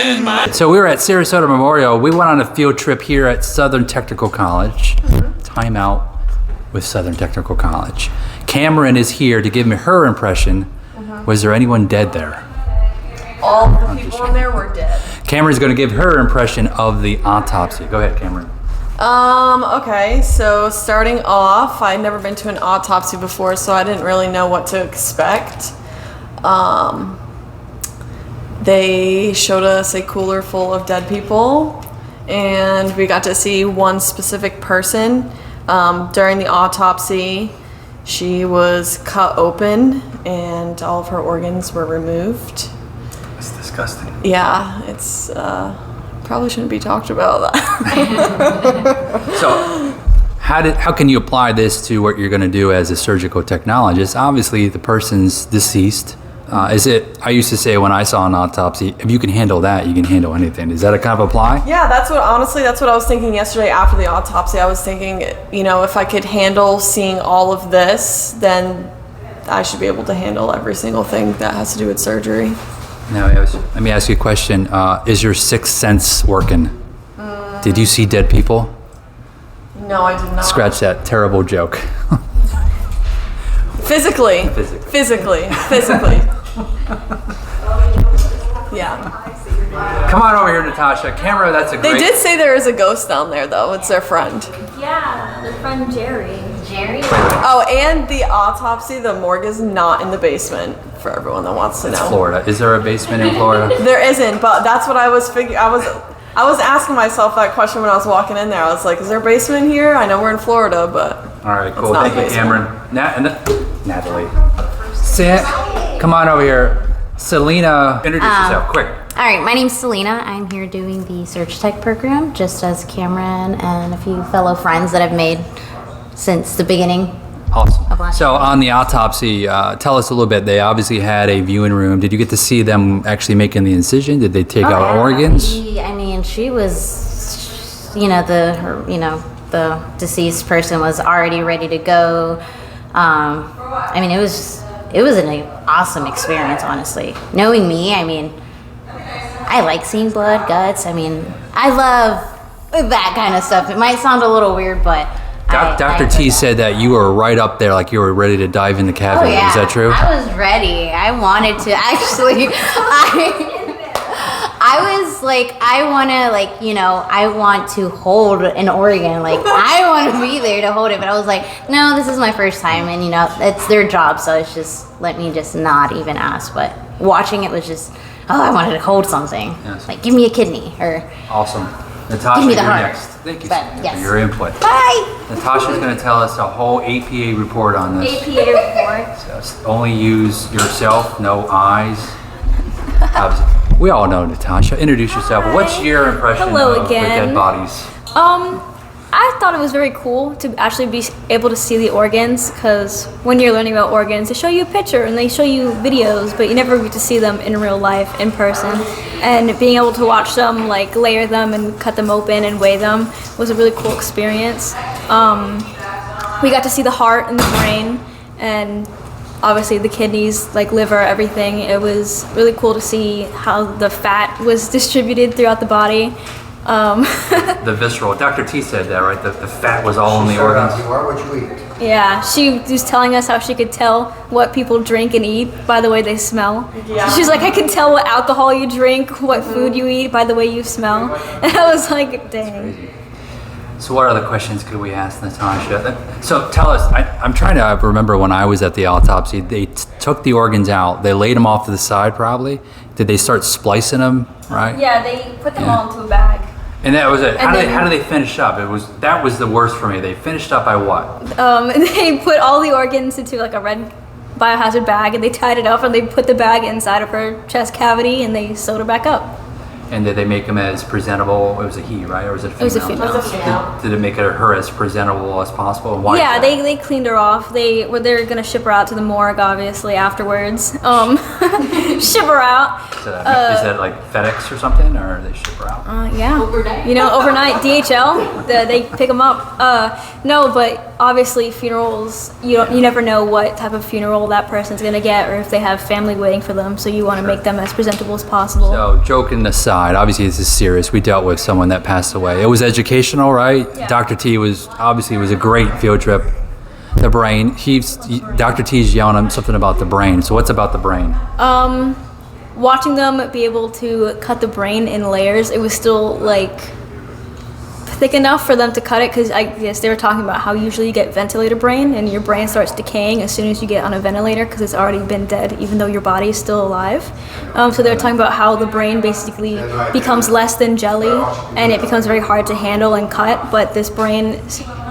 in my... So we were at Sarasota Memorial. We went on a field trip here at Southern Technical College. Time out with Southern Technical College. Cameron is here to give me her impression. Was there anyone dead there? All the people in there were dead. Cameron's going to give her impression of the autopsy. Go ahead, Cameron. Okay, so starting off, I'd never been to an autopsy before, so I didn't really know what to expect. They showed us a cooler full of dead people, and we got to see one specific person. During the autopsy, she was cut open, and all of her organs were removed. That's disgusting. Yeah, it's probably shouldn't be talked about. So, how can you apply this to what you're going to do as a surgical technologist? Obviously, the person's deceased. I used to say when I saw an autopsy, if you can handle that, you can handle anything. Does that kind of apply? Yeah, that's what I was thinking yesterday after the autopsy. I was thinking, if I could handle seeing all of this, then I should be able to handle every single thing that has to do with surgery. Now, let me ask you a question. Is your sixth sense working? Did you see dead people? No, I did not. Scratch that terrible joke. Physically. Yeah. Come on over here, Natasha. Camera, that's a great... They did say there is a ghost down there, though. It's their friend. Yeah, their friend Jerry. Oh, and the autopsy, the morgue is not in the basement, for everyone that wants to know. It's Florida. Is there a basement in Florida? There isn't, but that's what I was figuring. I was asking myself that question when I was walking in there. I was like, is there a basement here? I know we're in Florida, but... All right, cool. Thank you, Cameron. Natalie. Come on over here. Selena, introduce yourself, quick. All right, my name's Selena. I'm here doing the Search Tech program, just as Cameron and a few fellow friends that I've made since the beginning. Awesome. So on the autopsy, tell us a little bit. They obviously had a viewing room. Did you get to see them actually making the incision? Did they take out organs? She was, the deceased person was already ready to go. It was an awesome experience, honestly. Knowing me, I like seeing blood, guts. I love that kind of stuff. It might sound a little weird, but Dr. T said that you were right up there, like you were ready to dive in the cavity. Oh, yeah. Is that true? I was ready. I wanted to actually. I was like, I want to hold an organ. Like, I want to be there to hold it. But I was like, no, this is my first time. And, it's their job. So it's just, let me just not even ask. But watching it was just, I wanted to hold something. Yes. Like, give me a kidney. Or awesome. Natasha, give me the you're heart. next. Thank you for your input. Bye. Natasha's going to tell us a whole APA report on this. APA report. So only use yourself, no eyes. We all know Natasha. Introduce yourself. Hi. What's your impression of the dead bodies? I thought it was very cool to actually be able to see the organs, because when you're learning about organs, they show you a picture and they show you videos, but you never get to see them in real life, in person. And being able to watch them, like, layer them and cut them open and weigh them was a really cool experience. We got to see the heart and the brain, and obviously the kidneys, like liver, everything. It was really cool to see how the fat was distributed throughout the body. The visceral. Dr. T said that, right? The fat was all in the organs. You are what you eat. Yeah, she was telling us how she could tell what people drink and eat by the way they smell. Yeah. She's like, I can tell what alcohol you drink, what food you eat by the way you smell. And I was like, dang. So what other questions could we ask Natasha? So tell us, I'm trying to remember when I was at the autopsy, they took the organs out, they laid them off to the side probably. Did they start splicing them, right? Yeah, they put them all into a bag. And that was it. How do they finish up? That was the worst for me. They finished up by what? They put all the organs into like a red biohazard bag, and they tied it up, and they put the bag inside of her chest cavity, and they sewed her back up. And did they make them as presentable? It was a he, right? Or was it a female? It was a female. Did it make her as presentable as possible? And why? Yeah, they cleaned her off. They're gonna ship her out to the morgue, obviously, afterwards. Ship her out. Is that like FedEx or something, or they ship her out? Yeah. Overnight. Overnight. DHL. They pick them up. No, but obviously funerals. You never know what type of funeral that person's gonna get, or if they have family waiting for them. So you want to make them as presentable as possible. So joking aside. aside, obviously this is serious. We dealt with someone that passed away. It was educational, right? Yeah. Dr. T was a great field trip. The brain. Dr. T's yelling at him something about the brain. So what's about the brain? Watching them be able to cut the brain in layers, it was still like thick enough for them to cut it, because I guess they were talking about how usually you get ventilator brain and your brain starts decaying as soon as you get on a ventilator because it's already been dead even though your body is still alive. So they were talking about how the brain basically becomes less than jelly and it becomes very hard to handle and cut, but this brain,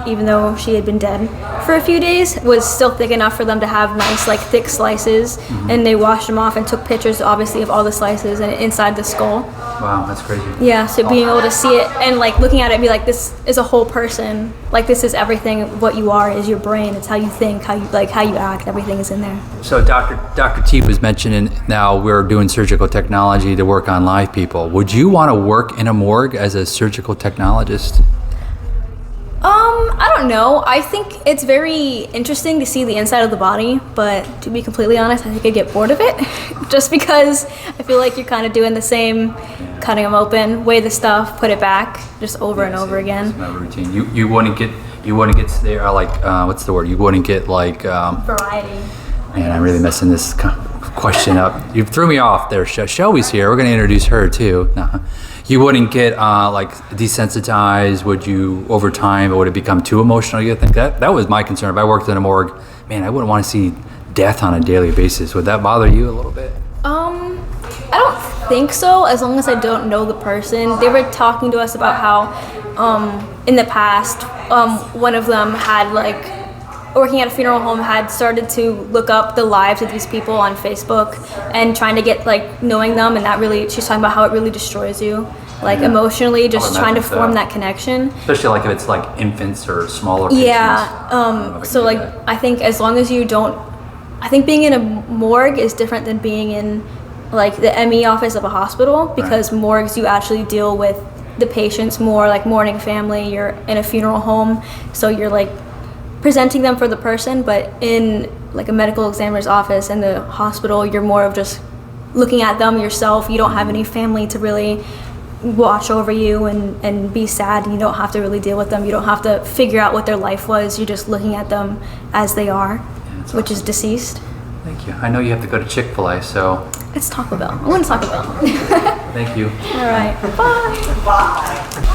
even though she had been dead for a few days, was still thick enough for them to have nice like thick slices. And they washed them off and took pictures obviously of all the slices and inside the skull. Wow, that's crazy. Yeah, so being able to see it and like looking at it and be like, this is a whole person. Like this is everything. What you are is your brain. It's how you think, how you act. Everything is in there. So Dr. T was mentioning now we're doing surgical technology to work on live people. Would you want to work in a morgue as a surgical technologist? I don't know. I think it's very interesting to see the inside of the body, but to be completely honest, I think I'd get bored of it just because I feel like you're kind of doing the same, cutting them open, weigh the stuff, put it back, just over and over again. It's my routine. You wouldn't get there like what's the word? You wouldn't get like Variety. man, I'm really messing this question up. You threw me off there. Shelby's here. We're going to introduce her too. You wouldn't get like desensitized, would you, over time, or would it become too emotional? You think that was my concern. If I worked in a morgue, man, I wouldn't want to see death on a daily basis. Would that bother you a little bit? I don't think so, as long as I don't know the person. They were talking to us about how in the past, one of them had like, working at a funeral home, had started to look up the lives of these people on Facebook and trying to get like knowing them, and that really, she's talking about how it really destroys you, like emotionally, just trying to form that connection. Especially like if it's like infants or smaller patients. Yeah, so like I think as long as you don't, I think being in a morgue is different than being in like the ME office of a hospital, because morgues you actually deal with the patients more, like mourning family, you're in a funeral home, so you're like presenting them for the person, but in like a medical examiner's office in the hospital, you're more of just looking at them yourself. You don't have any family to really watch over you and be sad. You don't have to really deal with them. You don't have to figure out what their life was. You're just looking at them as they are, which is deceased. Thank you. I know you have to go to Chick-fil-A, so. It's Taco Bell. I want Taco Bell. Thank you. All right. Bye.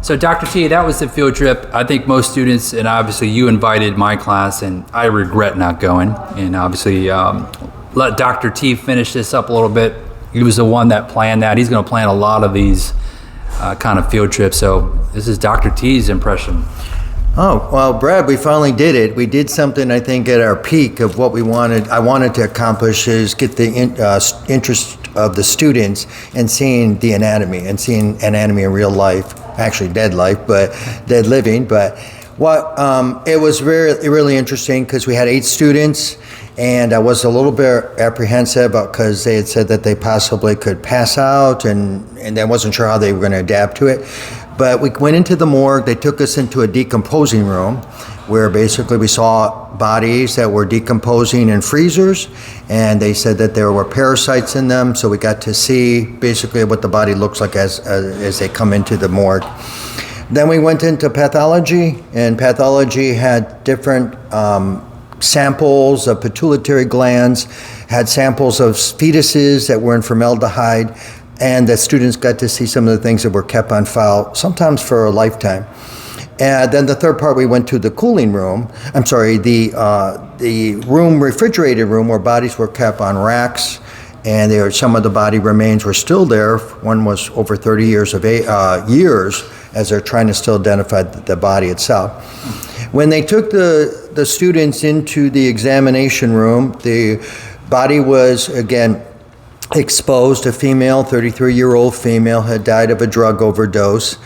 So Dr. T, that was the field trip. I think most students, and obviously you invited my class, and I regret not going. And obviously, let Dr. T finish this up a little bit. He was the one that planned that. He's going to plan a lot of these kind of field trips. So this is Dr. T's impression. Oh, well, Brad, we finally did it. We did something, I think, at our peak of what I wanted to accomplish is get the interest of the students in seeing the anatomy and seeing anatomy in real life. Actually dead life, but dead living. But what it was really interesting because we had 8 students, and I was a little bit apprehensive because they had said that they possibly could pass out, and I wasn't sure how they were going to adapt to it. But we went into the morgue. They took us into a decomposing room where basically we saw bodies that were decomposing in freezers, and they said that there were parasites in them, so we got to see basically what the body looks like as they come into the morgue. Then we went into pathology, and pathology had different samples of pituitary glands, had samples of fetuses that were in formaldehyde, and the students got to see some of the things that were kept on file, sometimes for a lifetime. And then the third part, we went to the cooling room. I'm sorry, the refrigerated room where bodies were kept on racks, and some of the body remains were still there. One was over 30 years as they're trying to still identify the body itself. When they took the students into the examination room, the body was, again, exposed. A female, 33-year-old female, had died of a drug overdose.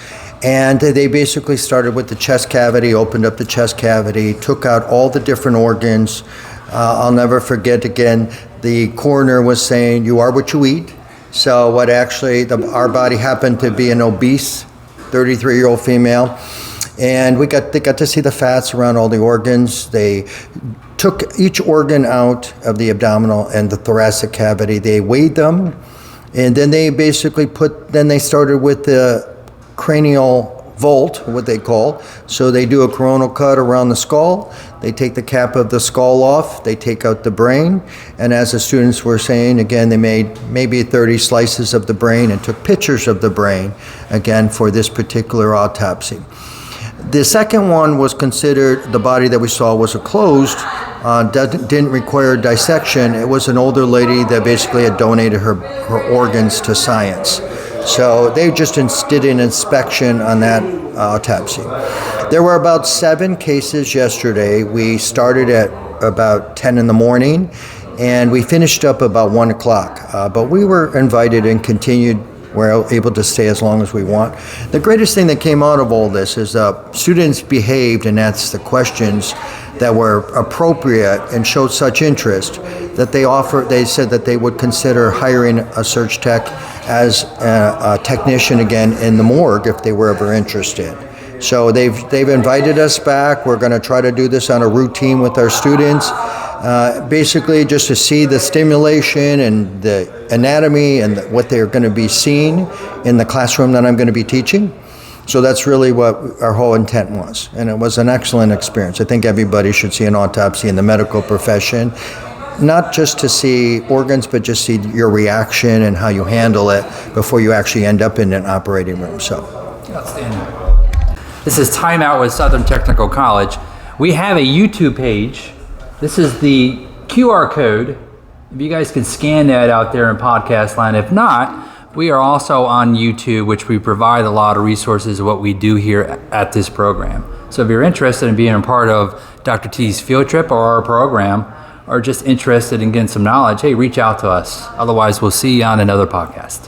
And they basically started with the chest cavity, opened up the chest cavity, took out all the different organs. I'll never forget, again, the coroner was saying, you are what you eat. So what actually, our body happened to be an obese 33-year-old female. And they got to see the fats around all the organs. They took each organ out of the abdominal and the thoracic cavity. They weighed them. And then they basically they started with the cranial vault, what they call. So they do a coronal cut around the skull. They take the cap of the skull off. They take out the brain. And as the students were saying, again, they made maybe 30 slices of the brain and took pictures of the brain, again, for this particular autopsy. The second one was considered, the body that we saw was a closed, didn't require dissection. It was an older lady that basically had donated her organs to science. So they just did an inspection on that autopsy. There were about 7 cases yesterday. We started at about 10 in the morning, and we finished up about 1 o'clock. But we were invited and continued. We're able to stay as long as we want. The greatest thing that came out of all this is students behaved and asked the questions that were appropriate and showed such interest that they said that they would consider hiring a surg tech as a technician again in the morgue if they were ever interested. So they've invited us back. We're going to try to do this on a routine with our students, basically just to see the stimulation and the anatomy and what they're going to be seeing in the classroom that I'm going to be teaching. So that's really what our whole intent was, and it was an excellent experience. I think everybody should see an autopsy in the medical profession, not just to see organs, but just see your reaction and how you handle it before you actually end up in an operating room. So, outstanding. This is Time Out with Southern Technical College. We have a YouTube page. This is the QR code. If you guys can scan that out there in podcast land. If not, we are also on YouTube, which we provide a lot of resources of what we do here at this program. So if you're interested in being a part of Dr. T's field trip or our program, or just interested in getting some knowledge, hey, reach out to us. Otherwise, we'll see you on another podcast.